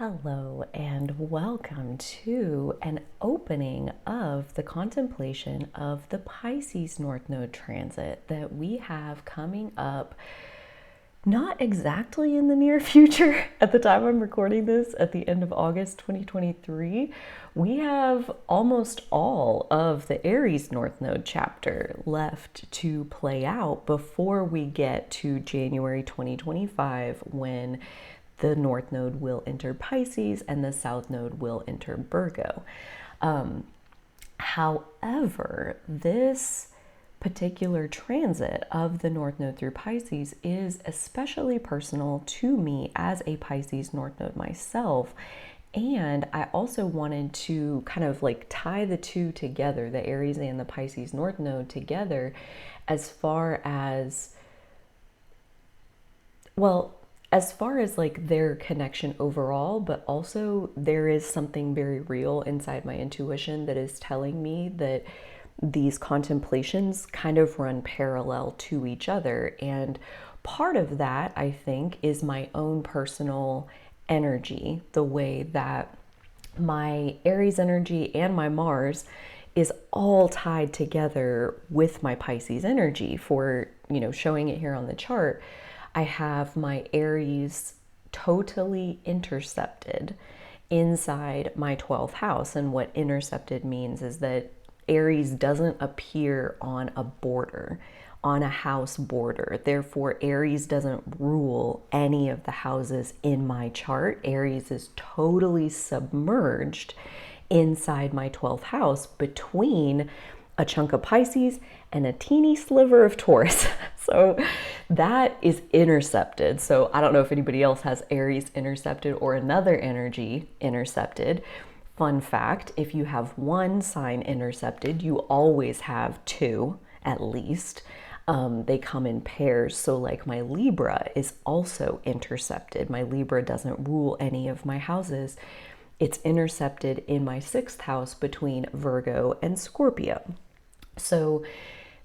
Hello and welcome to an opening of the contemplation of the Pisces North Node transit that we have coming up not exactly in the near future. At the time I'm recording this, at the end of August 2023, we have almost all of the Aries North Node chapter left to play out before we get to January 2025, when the North Node will enter Pisces and the South Node will enter Virgo. However, this particular transit of the North Node through Pisces is especially personal to me as a Pisces North Node myself. And I also wanted to kind of like tie the two together, the Aries and the Pisces North Node together, as far as like their connection overall, but also there is something very real inside my intuition that is telling me that these contemplations kind of run parallel to each other. And part of that, I think, is my own personal energy, the way that my Aries energy and my Mars is all tied together with my Pisces energy. For, showing it here on the chart, I have my Aries totally intercepted inside my 12th house. And what intercepted means is that Aries doesn't appear on a border, on a house border. Therefore, Aries doesn't rule any of the houses in my chart. Aries is totally submerged inside my 12th house between a chunk of Pisces and a teeny sliver of Taurus. So that is intercepted. So I don't know if anybody else has Aries intercepted or another energy intercepted. Fun fact, if you have one sign intercepted, you always have two at least. They come in pairs. So like my Libra is also intercepted. My Libra doesn't rule any of my houses. It's intercepted in my 6th house between Virgo and Scorpio. So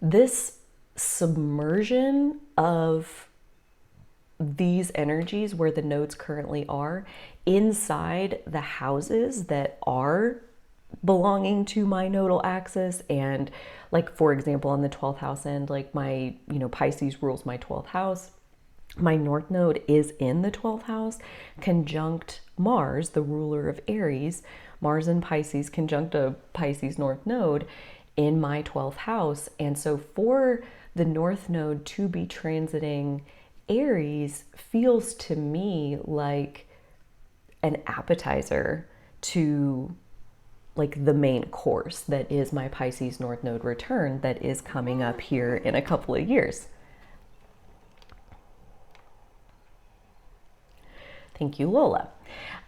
this submersion of these energies where the nodes currently are inside the houses that are belonging to my nodal axis, and like, for example, on the 12th house end, like my, Pisces rules my 12th house. My North Node is in the 12th house, conjunct Mars, the ruler of Aries. Mars in Pisces conjunct a Pisces North Node in my 12th house. And so for the North Node to be transiting Aries feels to me like an appetizer to like the main course that is my Pisces North Node return that is coming up here in a couple of years. Thank you, Lola.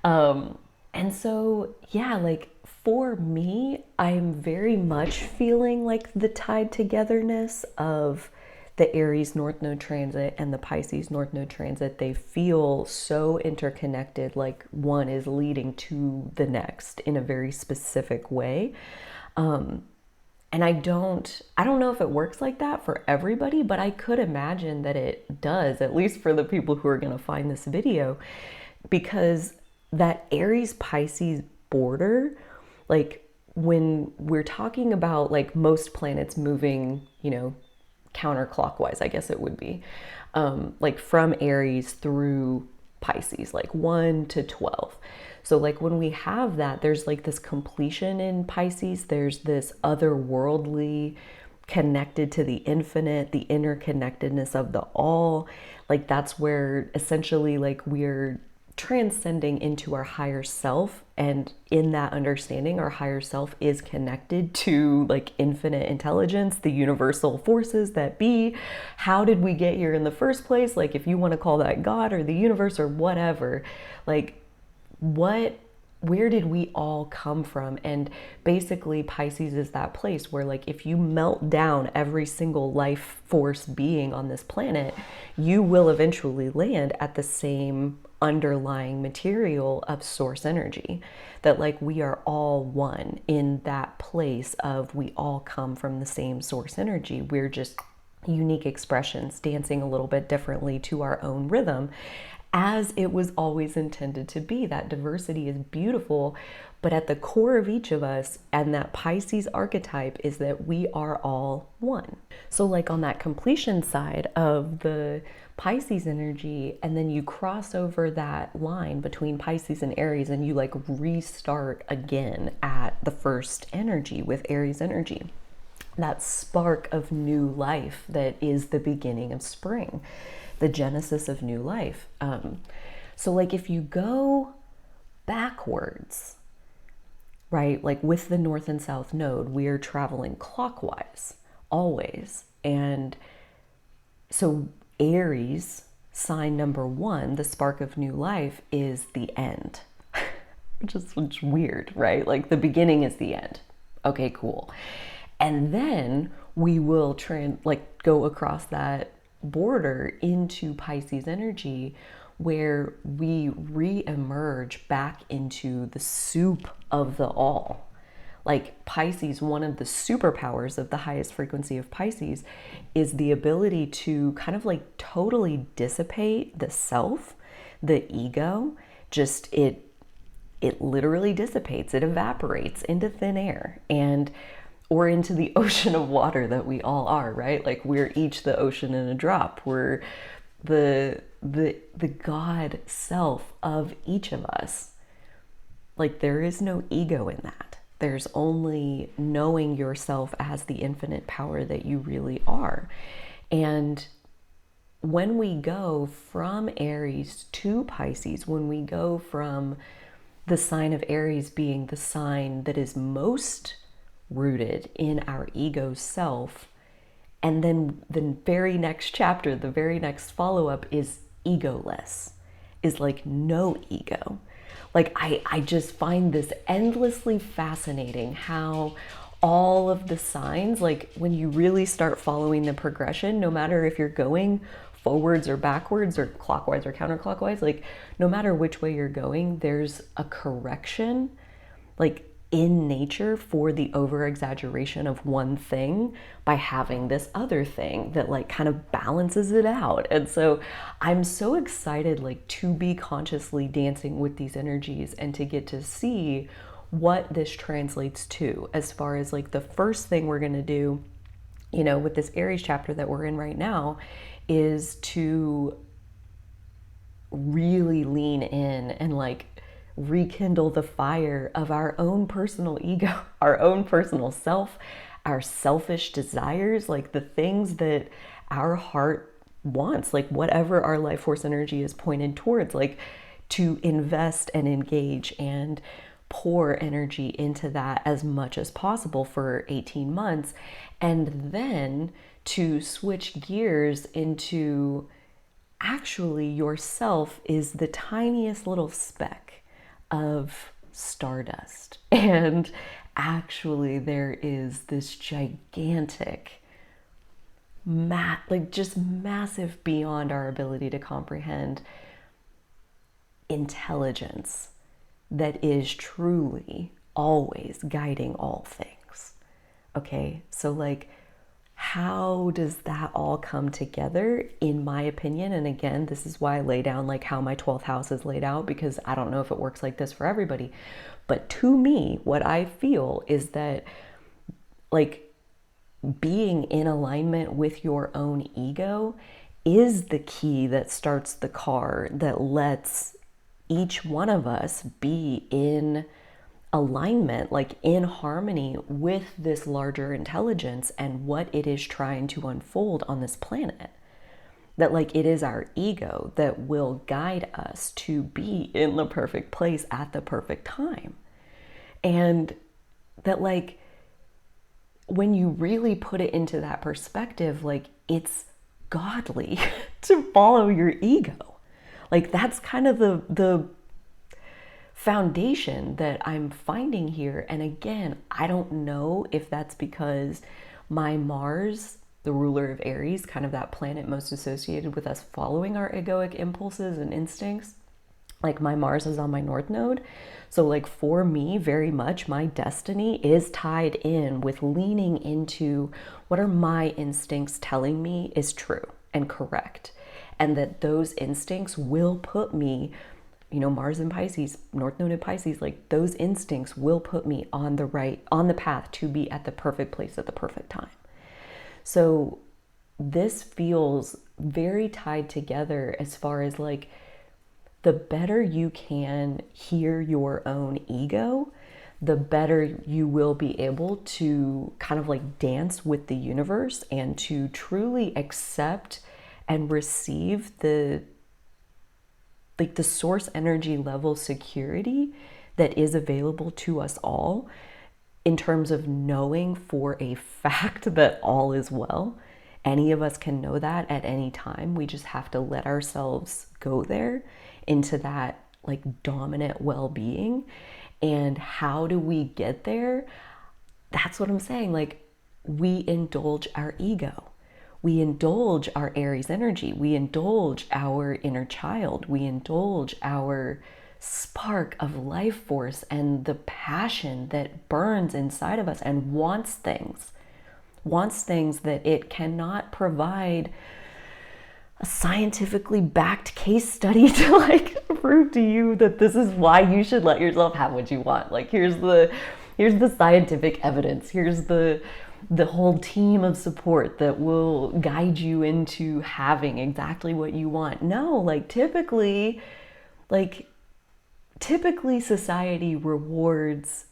And so, yeah, like for me, I'm very much feeling like the tied togetherness of the Aries North Node transit and the Pisces North Node transit. They feel so interconnected, like one is leading to the next in a very specific way. And I don't know if it works like that for everybody, but I could imagine that it does, at least for the people who are going to find this video, because that Aries Pisces border, like when we're talking about like most planets moving, counterclockwise, I guess it would be, like from Aries through Pisces, like 1 to 12. So like when we have that, there's like this completion in Pisces, there's this otherworldly, connected to the infinite, the interconnectedness of the all. Like that's where essentially like we're transcending into our higher self, and in that understanding, our higher self is connected to like infinite intelligence, the universal forces that be. How did we get here in the first place? Like if you want to call that God or the universe or whatever, like where did we all come from? And basically Pisces is that place where like if you melt down every single life force being on this planet, you will eventually land at the same underlying material of source energy. That like we are all one in that place of we all come from the same source energy. We're just unique expressions dancing a little bit differently to our own rhythm. as it was always intended to be. That diversity is beautiful, but at the core of each of us and that Pisces archetype is that we are all one. So like on that completion side of the Pisces energy, and then you cross over that line between Pisces and Aries and you like restart again at the first energy with Aries energy. That spark of new life that is the beginning of spring, the genesis of new life. So like if you go backwards, right, like with the North and South Node, we are traveling clockwise always. And so Aries, sign number 1, the spark of new life, is the end. which is weird, right? Like the beginning is the end. Okay, cool. And then we will go across that border into Pisces energy, where we re-emerge back into the soup of the all. Like Pisces, one of the superpowers of the highest frequency of Pisces is the ability to kind of like totally dissipate the self, the ego. Just it literally dissipates, it evaporates into thin air, and or into the ocean of water that we all are, right? Like we're each the ocean in a drop. We're the God self of each of us. Like there is no ego in that. There's only knowing yourself as the infinite power that you really are. And when we go from Aries to Pisces, when we go from the sign of Aries being the sign that is most rooted in our ego self, and then the very next chapter, the very next follow-up is egoless, is like no ego. Like I just find this endlessly fascinating how all of the signs, like when you really start following the progression, no matter if you're going forwards or backwards or clockwise or counterclockwise, like no matter which way you're going, there's a correction like in nature for the over exaggeration of one thing by having this other thing that like kind of balances it out. And so I'm so excited like to be consciously dancing with these energies and to get to see what this translates to, as far as like the first thing we're going to do, you know, with this Aries chapter that we're in right now, is to really lean in and like rekindle the fire of our own personal ego, our own personal self, our selfish desires, like the things that our heart wants, like whatever our life force energy is pointed towards, like to invest and engage and pour energy into that as much as possible for 18 months. And then to switch gears into actually yourself is the tiniest little speck of stardust, and actually there is this gigantic like just massive beyond our ability to comprehend intelligence that is truly always guiding all things. Okay, so like how does that all come together, in my opinion? And again, this is why I lay down like how my 12th house is laid out, because I don't know if it works like this for everybody. But to me, what I feel is that like being in alignment with your own ego is the key that starts the car that lets each one of us be in alignment, like in harmony with this larger intelligence and what it is trying to unfold on this planet. That like it is our ego that will guide us to be in the perfect place at the perfect time. And that like when you really put it into that perspective, like it's godly to follow your ego. Like that's kind of the foundation that I'm finding here. And again, I don't know if that's because my Mars, the ruler of Aries, kind of that planet most associated with us following our egoic impulses and instincts, like my Mars is on my North Node. So like for me, very much my destiny is tied in with leaning into what are my instincts telling me is true and correct. and that those instincts will put me, Mars in Pisces, North Node in Pisces, like those instincts will put me on the path to be at the perfect place at the perfect time. So this feels very tied together as far as like the better you can hear your own ego, the better you will be able to kind of like dance with the universe and to truly accept and receive the source energy level security that is available to us all, in terms of knowing for a fact that all is well. Any of us can know that at any time. We just have to let ourselves go there into that like dominant well-being. And how do we get there? That's what I'm saying. Like, we indulge our ego. We indulge our Aries energy. We indulge our inner child. We indulge our spark of life force and the passion that burns inside of us and wants things that it cannot provide a scientifically backed case study to like prove to you that this is why you should let yourself have what you want. Like, here's the scientific evidence. Here's the whole team of support that will guide you into having exactly what you want. No, like typically society rewards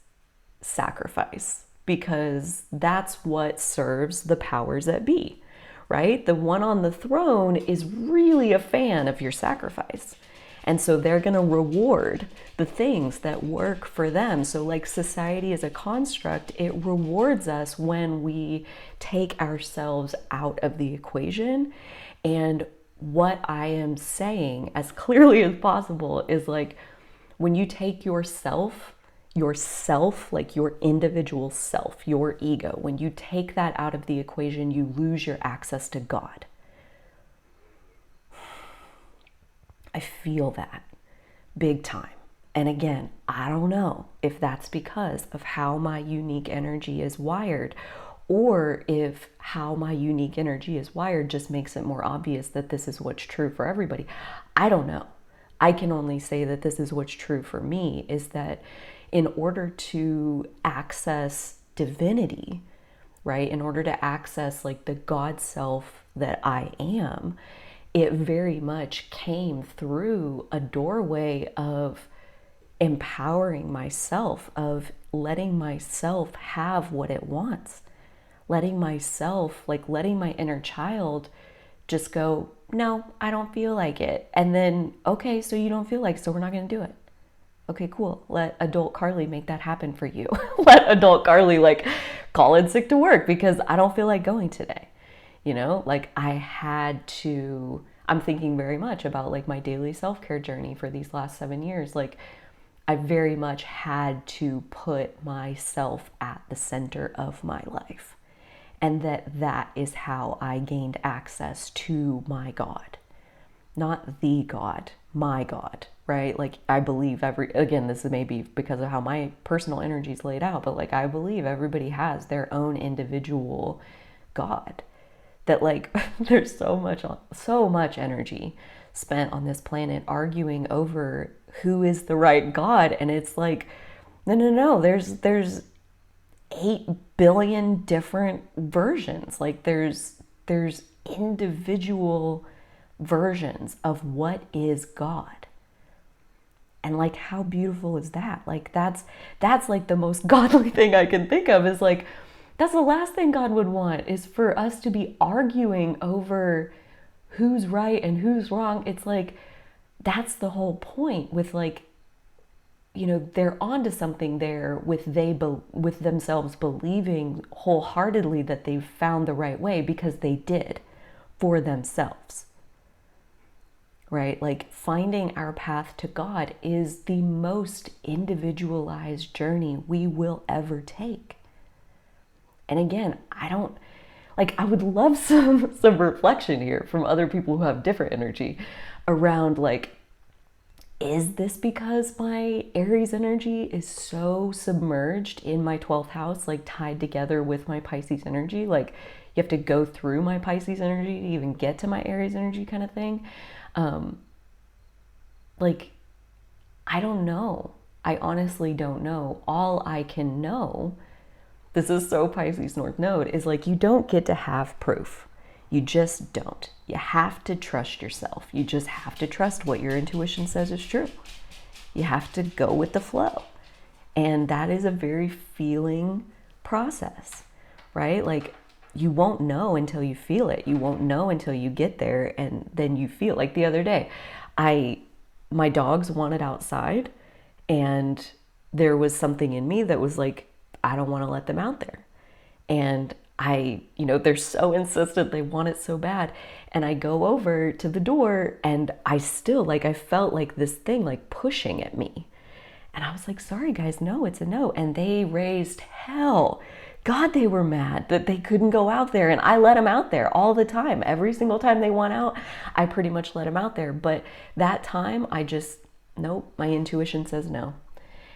sacrifice because that's what serves the powers that be, right? The one on the throne is really a fan of your sacrifice. And so they're going to reward the things that work for them. So like society as a construct, it rewards us when we take ourselves out of the equation. And what I am saying as clearly as possible is like, when you take yourself, like your individual self, your ego, when you take that out of the equation, you lose your access to God. I feel that big time. And again, I don't know if that's because of how my unique energy is wired, or if how my unique energy is wired just makes it more obvious that this is what's true for everybody. I don't know. I can only say that this is what's true for me, is that in order to access divinity, right, in order to access like the God self that I am, it very much came through a doorway of empowering myself, of letting myself have what it wants, letting myself, like letting my inner child just go, no, I don't feel like it. And then, okay, so you don't feel like it, so we're not going to do it. Okay, cool. Let adult Carly make that happen for you. Let adult Carly like call in sick to work because I don't feel like going today. Like I'm thinking very much about like my daily self-care journey for these last 7 years. Like, I very much had to put myself at the center of my life. And that is how I gained access to my God. Not the God, my God, right? Like, I believe again, this may be because of how my personal energy is laid out, but like, I believe everybody has their own individual God. That like, there's so much energy spent on this planet arguing over who is the right God. And it's like, no, there's 8 billion different versions. Like there's individual versions of what is God. And like, how beautiful is that? Like, that's like the most godly thing I can think of, is like, that's the last thing God would want, is for us to be arguing over who's right and who's wrong. It's like, that's the whole point with like, they're onto something there with themselves believing wholeheartedly that they've found the right way because they did for themselves, right? Like, finding our path to God is the most individualized journey we will ever take. And again, I would love some reflection here from other people who have different energy around like, is this because my Aries energy is so submerged in my 12th house, like tied together with my Pisces energy? Like, you have to go through my Pisces energy to even get to my Aries energy kind of thing. Like, I don't know. I honestly don't know. All I can know, this is so Pisces North Node, is like, you don't get to have proof. You just don't. You have to trust yourself. You just have to trust what your intuition says is true. You have to go with the flow. And that is a very feeling process, right? Like, you won't know until you feel it. You won't know until you get there, and then you feel. Like the other day, my dogs wanted outside, and there was something in me that was like, I don't want to let them out there. And they're so insistent, they want it so bad. And I go over to the door, and I felt like this thing like pushing at me. And I was like, sorry guys, no, it's a no. And they raised hell. God, they were mad that they couldn't go out there. And I let them out there all the time. Every single time they want out, I pretty much let them out there. But that time, nope, my intuition says no.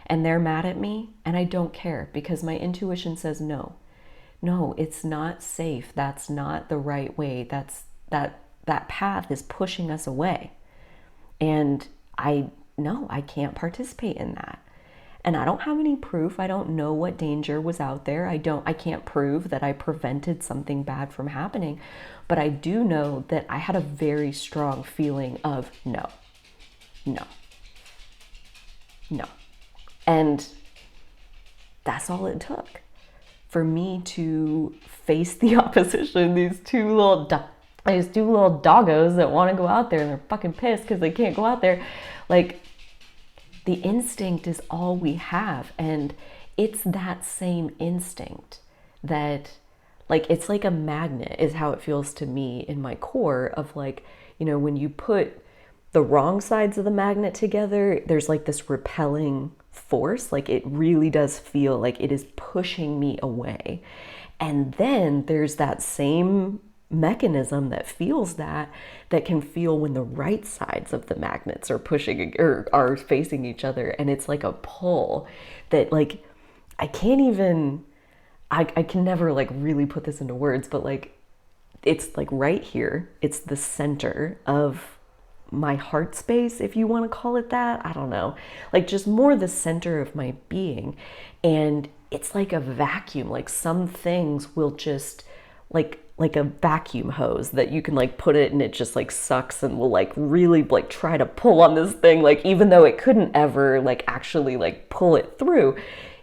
And they're mad at me, and I don't care, because my intuition says no. No, it's not safe. That's not the right way. That path is pushing us away. And I can't participate in that. And I don't have any proof. I don't know what danger was out there. I can't prove that I prevented something bad from happening. But I do know that I had a very strong feeling of no. And that's all it took for me to face the opposition. These two little doggos that want to go out there, and they're fucking pissed because they can't go out there. Like, the instinct is all we have, and it's that same instinct that, like, it's like a magnet is how it feels to me in my core of, like, when you put the wrong sides of the magnet together, there's like this repelling force. Like, it really does feel like it is pushing me away. And then there's that same mechanism that feels that can feel when the right sides of the magnets are pushing or are facing each other. And it's like a pull that, like, I can never like really put this into words, but like, it's like right here, it's the center of my heart space, if you want to call it that. I don't know, like, just more the center of my being. And it's like a vacuum. Like, some things will just like a vacuum hose that you can like put it, and it just like sucks and will like really like try to pull on this thing, like, even though it couldn't ever like actually like pull it through,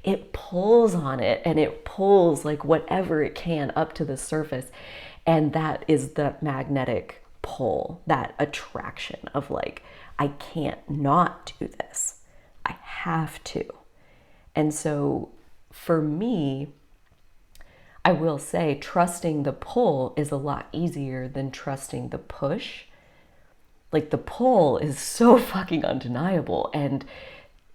it pulls on it, and it pulls like whatever it can up to the surface. And that is the magnetic pull, that attraction of like, I can't not do this. I have to. And so for me, I will say trusting the pull is a lot easier than trusting the push. Like, the pull is so fucking undeniable, and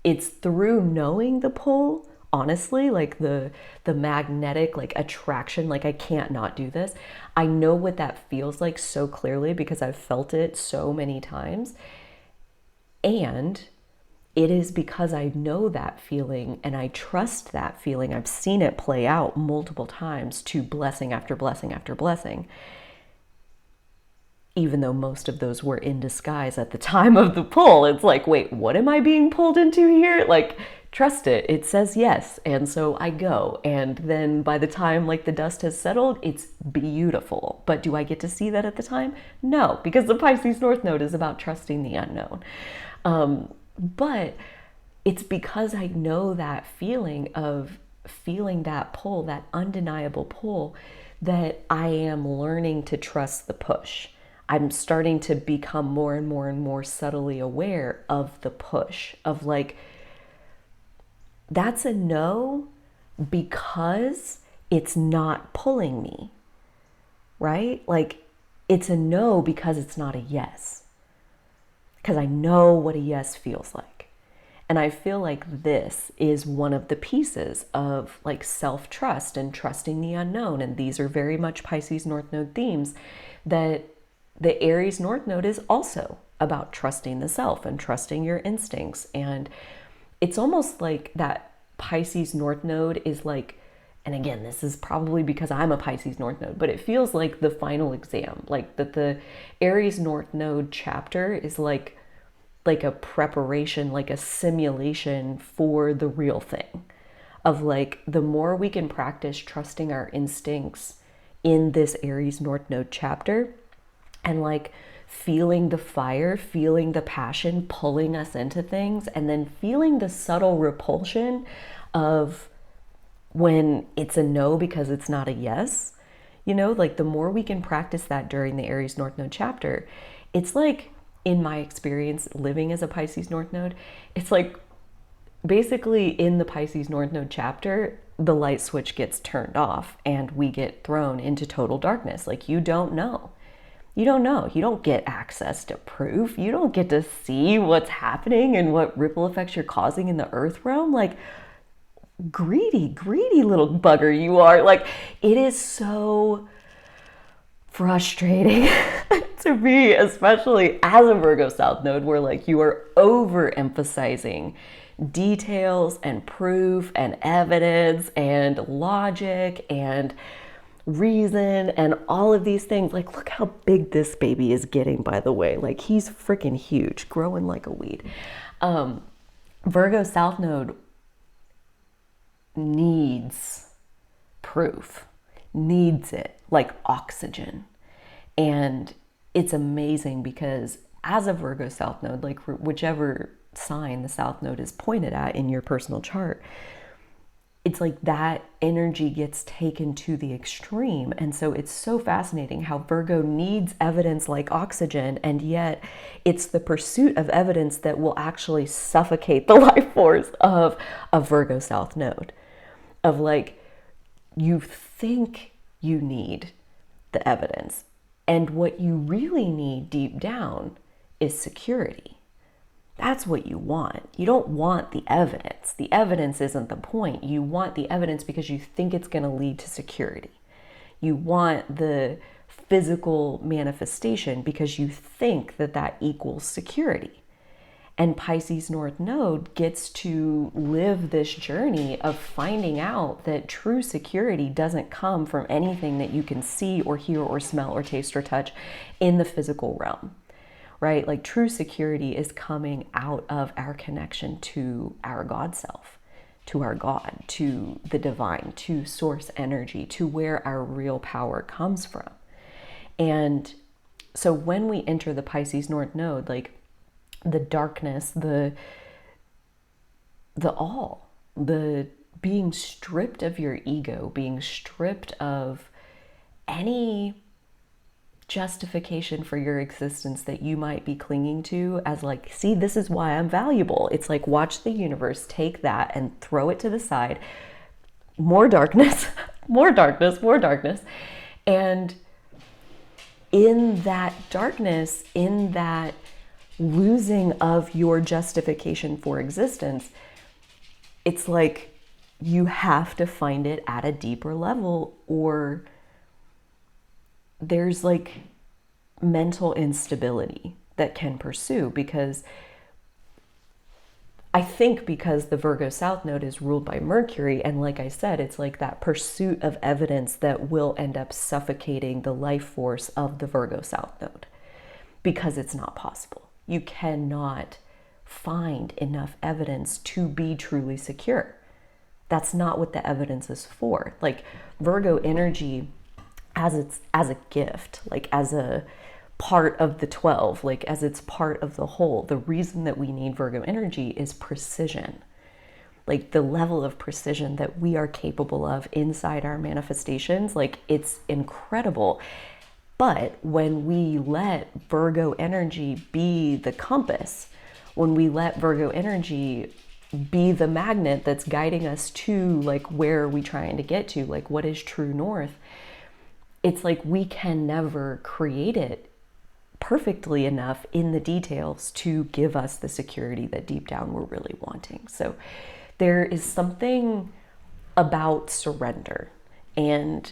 it's through knowing the pull, honestly, like the magnetic like attraction, like, I can't not do this. I know what that feels like so clearly because I've felt it so many times. And it is because I know that feeling and I trust that feeling. I've seen it play out multiple times to blessing after blessing after blessing. Even though most of those were in disguise at the time of the pull. It's like, wait, what am I being pulled into here? Like, trust it. It says yes. And so I go. And then by the time like the dust has settled, it's beautiful. But do I get to see that at the time? No, because the Pisces North Node is about trusting the unknown. But it's because I know that feeling of feeling that pull, that undeniable pull, that I am learning to trust the push. I'm starting to become more and more and more subtly aware of the push, of like, that's a no because it's not pulling me, right? Like, it's a no because it's not a yes. Because I know what a yes feels like. And I feel like this is one of the pieces of like self-trust and trusting the unknown. And these are very much Pisces North Node themes, that the Aries North Node is also about trusting the self and trusting your instincts. And it's almost like that Pisces North Node is like and again, this is probably because I'm a Pisces North Node, but it feels like the final exam, like that the Aries North Node chapter is like a preparation, like a simulation for the real thing of like the more we can practice trusting our instincts in this Aries North Node chapter and like feeling the fire, feeling the passion pulling us into things, and then feeling the subtle repulsion of when it's a no because it's not a yes. You know, like the more we can practice that during the Aries North Node chapter, it's like, in my experience living as a Pisces North Node, it's like basically in the Pisces North Node chapter, the light switch gets turned off and we get thrown into total darkness. Like you don't know. You don't know. You don't get access to proof. You don't get to see what's happening and what ripple effects you're causing in the earth realm. Like, greedy little bugger you are. Like, it is so frustrating to me, especially as a Virgo South Node, where like you are overemphasizing details and proof and evidence and logic and reason and all of these things. Like, look how big this baby is getting, by the way. Like, he's freaking huge, growing like a weed. Virgo South Node needs proof, needs it like oxygen. And it's amazing because as a Virgo South Node, like whichever sign the South Node is pointed at in your personal chart, it's like that energy gets taken to the extreme. And so it's so fascinating how Virgo needs evidence like oxygen, and yet it's the pursuit of evidence that will actually suffocate the life force of a Virgo South Node. Of like, you think you need the evidence, and what you really need deep down is security. That's what you want. You don't want the evidence. The evidence isn't the point. You want the evidence because you think it's going to lead to security. You want the physical manifestation because you think that that equals security. And Pisces North Node gets to live this journey of finding out that true security doesn't come from anything that you can see or hear or smell or taste or touch in the physical realm, right? Like true security is coming out of our connection to our God self, to our God, to the divine, to source energy, to where our real power comes from. And so when we enter the Pisces North Node, like the darkness, the being stripped of your ego, being stripped of any justification for your existence that you might be clinging to as like, see, this is why I'm valuable. It's like, watch the universe take that and throw it to the side. More darkness, more darkness, more darkness. And in that darkness, in that losing of your justification for existence, it's like you have to find it at a deeper level, or there's like mental instability that can pursue. Because I think because the Virgo South Node is ruled by Mercury, and like I said, it's like that pursuit of evidence that will end up suffocating the life force of the Virgo South Node, because it's not possible. You cannot find enough evidence to be truly secure. That's not what the evidence is for. Like Virgo energy as a gift, like as a part of the 12, like as it's part of the whole. The reason that we need Virgo energy is precision. Like the level of precision that we are capable of inside our manifestations, like it's incredible. But when we let Virgo energy be the compass, when we let Virgo energy be the magnet that's guiding us to like, where are we trying to get to? Like, what is true north? It's like we can never create it perfectly enough in the details to give us the security that deep down we're really wanting. So there is something about surrender, and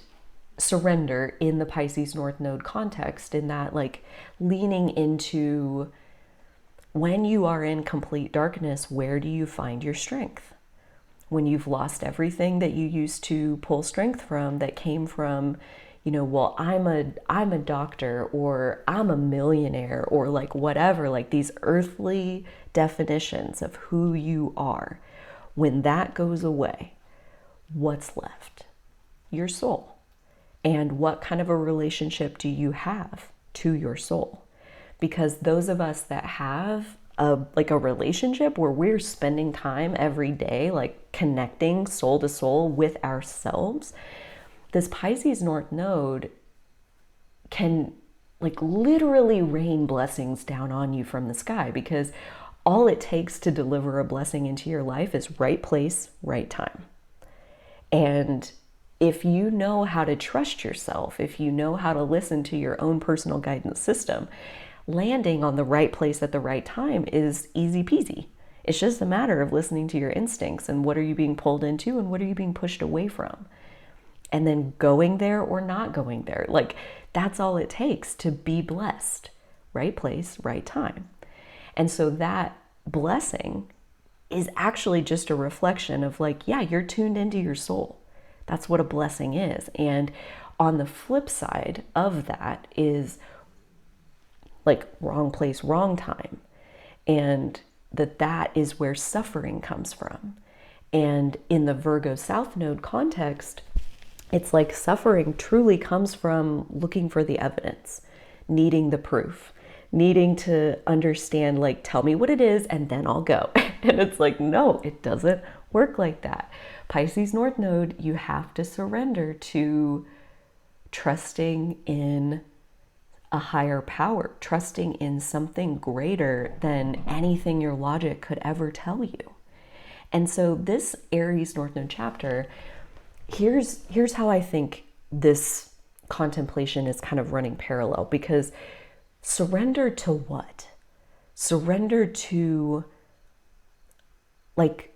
surrender in the Pisces North Node context, in that like leaning into, when you are in complete darkness, where do you find your strength? when you've lost everything that you used to pull strength from, that came from, you know, well, I'm a doctor, or I'm a millionaire, or like whatever, like these earthly definitions of who you are. When that goes away, what's left? Your soul. And what kind of a relationship do you have to your soul? Because those of us that have a relationship where we're spending time every day, like connecting soul to soul with ourselves, this Pisces North Node can like literally rain blessings down on you from the sky, because all it takes to deliver a blessing into your life is right place, right time. And if you know how to trust yourself, if you know how to listen to your own personal guidance system, landing on the right place at the right time is easy peasy. It's just a matter of listening to your instincts and what are you being pulled into and what are you being pushed away from. And then going there or not going there. Like, that's all it takes to be blessed. Right place, right time. And so that blessing is actually just a reflection of like, yeah, you're tuned into your soul. That's what a blessing is. And on the flip side of that is like wrong place, wrong time. And that is where suffering comes from. And in the Virgo South Node context, it's like suffering truly comes from looking for the evidence, needing the proof, needing to understand, like, tell me what it is and then I'll go. And it's like, no, it doesn't work like that. Pisces North Node, you have to surrender to trusting in a higher power, trusting in something greater than anything your logic could ever tell you. And so this Aries North Node chapter, here's how I think this contemplation is kind of running parallel, because surrender to what? Surrender to like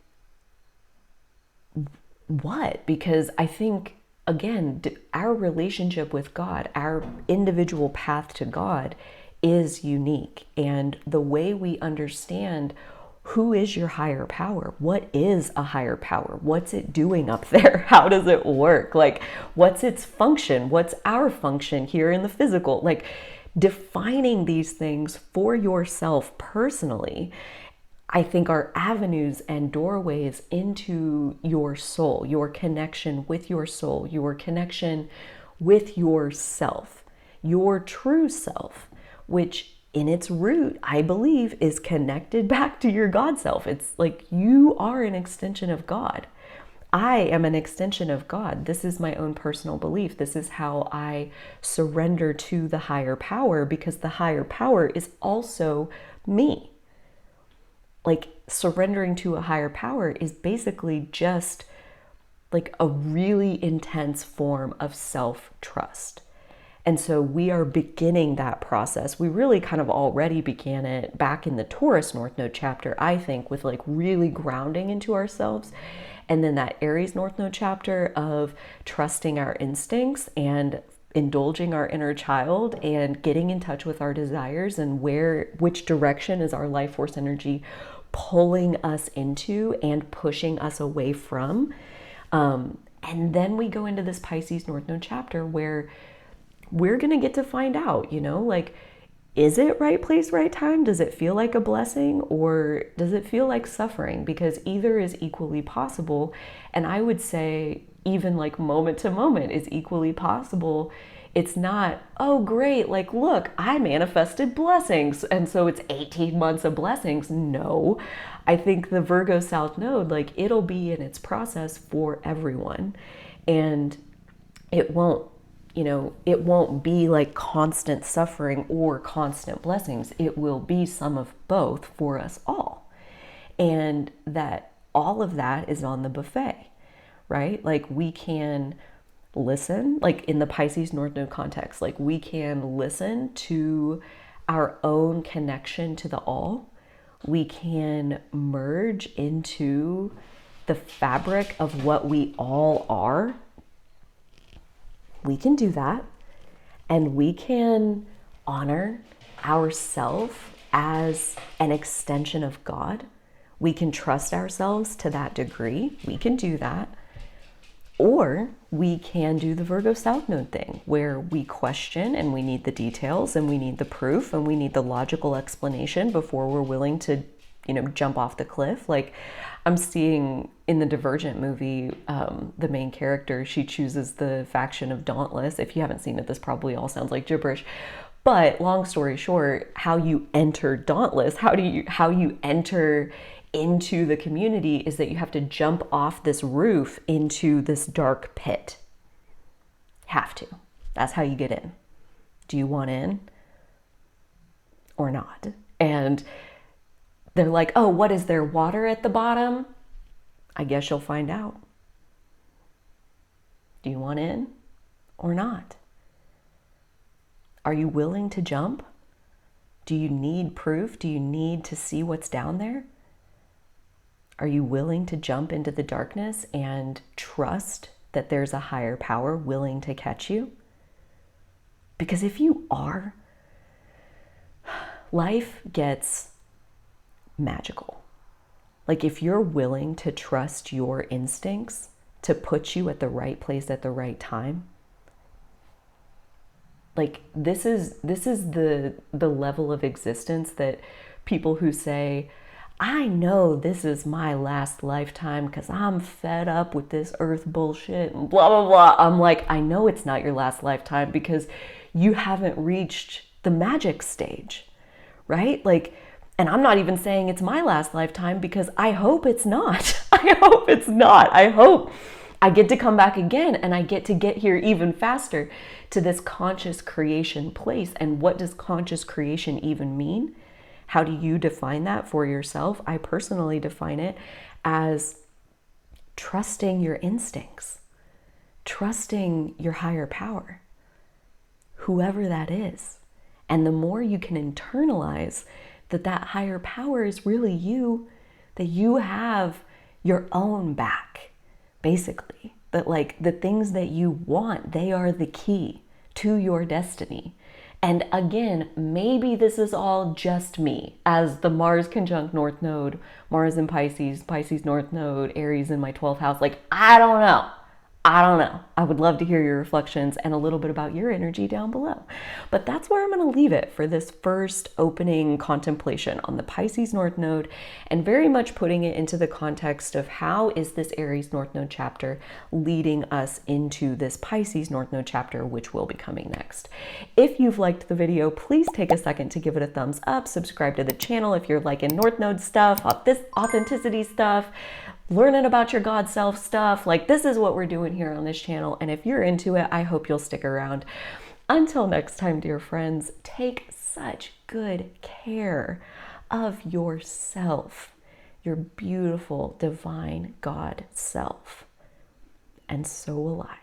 what? Because I think, again, our relationship with God, our individual path to God is unique. And the way we understand who is your higher power, what is a higher power, what's it doing up there, how does it work, like what's its function, what's our function here in the physical, like defining these things for yourself personally, I think are avenues and doorways into your soul, your connection with your soul, your connection with yourself, your true self, which in its root, I believe, is connected back to your God self. It's like you are an extension of God. I am an extension of God. This is my own personal belief. This is how I surrender to the higher power, because the higher power is also me. Like, surrendering to a higher power is basically just like a really intense form of self-trust. And so we are beginning that process. We really kind of already began it back in the Taurus North Node chapter, I think, with like really grounding into ourselves. And then that Aries North Node chapter of trusting our instincts and indulging our inner child and getting in touch with our desires and which direction is our life force energy pulling us into and pushing us away from. And then we go into this Pisces North Node chapter where we're going to get to find out, you know, like, is it right place, right time? Does it feel like a blessing, or does it feel like suffering? Because either is equally possible. And I would say even like moment to moment is equally possible. It's not, oh, great, like, look, I manifested blessings, and so it's 18 months of blessings. No, I think the Virgo South Node, like, it'll be in its process for everyone. And it won't be like constant suffering or constant blessings. It will be some of both for us all. And that all of that is on the buffet, right? Like, we can listen, like in the Pisces North Node context, like we can listen to our own connection to the all. We can merge into the fabric of what we all are. We can do that, and we can honor ourselves as an extension of God. We can trust ourselves to that degree. We can do that. Or we can do the Virgo South Node thing where we question and we need the details and we need the proof and we need the logical explanation before we're willing to, jump off the cliff. Like I'm seeing in the Divergent movie, the main character, she chooses the faction of Dauntless. If you haven't seen it, this probably all sounds like gibberish. But long story short, how you enter Dauntless, how you enter into the community is that you have to jump off this roof into this dark pit. Have to. That's how you get in. Do you want in or not? And they're like, oh, what is there, water at the bottom? I guess you'll find out. Do you want in or not? Are you willing to jump? Do you need proof? Do you need to see what's down there? Are you willing to jump into the darkness and trust that there's a higher power willing to catch you? Because if you are, life gets magical. Like if you're willing to trust your instincts to put you at the right place at the right time, like this is the level of existence that people who say, I know this is my last lifetime because I'm fed up with this earth bullshit and blah, blah, blah. I'm like, I know it's not your last lifetime because you haven't reached the magic stage, right? Like, and I'm not even saying it's my last lifetime because I hope it's not. I hope it's not. I hope I get to come back again and I get to get here even faster to this conscious creation place. And what does conscious creation even mean? How do you define that for yourself? I personally define it as trusting your instincts, trusting your higher power, whoever that is. And the more you can internalize that higher power is really you, that you have your own back, basically. That like the things that you want, they are the key to your destiny. And again, maybe this is all just me, as the Mars conjunct North Node, Mars in Pisces, Pisces North Node, Aries in my 12th house. Like, I don't know. I would love to hear your reflections and a little bit about your energy down below. But that's where I'm going to leave it for this first opening contemplation on the Pisces North Node, and very much putting it into the context of how is this Aries North Node chapter leading us into this Pisces North Node chapter, which will be coming next. If you've liked the video, please take a second to give it a thumbs up, subscribe to the channel if you're liking North Node stuff, this authenticity stuff, learning about your God self stuff. Like, this is what we're doing here on this channel. And if you're into it, I hope you'll stick around. Until next time, dear friends, take such good care of yourself, your beautiful, divine God self. And so will I.